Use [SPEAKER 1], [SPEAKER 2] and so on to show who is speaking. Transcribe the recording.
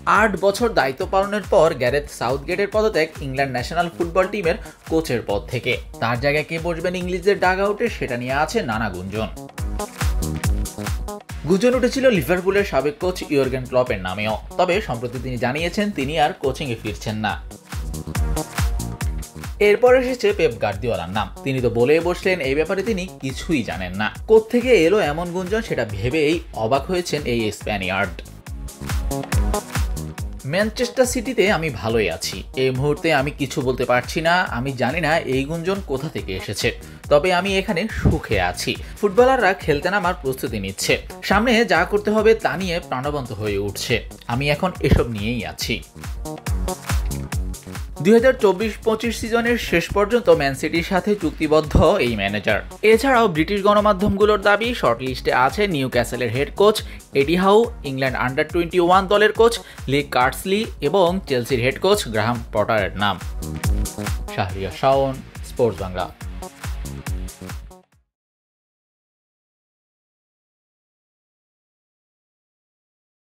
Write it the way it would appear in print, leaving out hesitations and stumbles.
[SPEAKER 1] 8 বছর দায়িত্ব পালনের পর গ্যারেথ সাউথগেটের পদত্যাগ ইংল্যান্ড ন্যাশনাল ফুটবল টিমের কোচের পদ থেকে। তার জায়গায় কে বসবেন ইংলিশদের ডাগ আউটে সেটা নিয়ে আছে নানা গুঞ্জন। গুঞ্জন উঠেছিল লিভারপুলের সাবেক কোচ ইয়র্গেন ক্লপের নামেও, তবে সম্প্রতি তিনি জানিয়েছেন তিনি আর কোচিংয়ে ফিরছেন না। এরপর এসেছে পেপ গার্দিওলার নাম। তিনি তো বলেই বসলেন এই ব্যাপারে তিনি কিছুই জানেন না। কোত্থেকে এলো এমন গুঞ্জন সেটা ভেবেই অবাক হয়েছেন এই স্প্যানিয়ার্ড। ম্যানচেস্টার সিটিতে আমি ভালোই আছি, এই মুহূর্তে আমি কিছু বলতে পারছি না, আমি জানি না এই গুঞ্জন কোথা থেকে এসেছে, তবে আমি এখানে সুখে আছি। ফুটবলাররা খেলতে নামার প্রস্তুতি নিচ্ছে, সামনে যা করতে হবে তা নিয়ে প্রাণবন্ত হয়ে উঠছে, আমি এখন এসব নিয়েই আছি। 2024-25 সিজনের শেষ পর্যন্ত ম্যান সিটির সাথে চুক্তিবদ্ধ এই ম্যানেজার। এছাড়াও ব্রিটিশ গণমাধ্যমগুলোর দাবি শর্টলিস্টে আছে নিউক্যাসলের head coach Eddie Howe, England আন্ডার-21 দলের কোচ লি কার্সলি এবং চেলসির হেড কোচ গ্রাহাম পটারের নাম। শাহরিয়ার শাওন, স্পোর্টস বাংলা।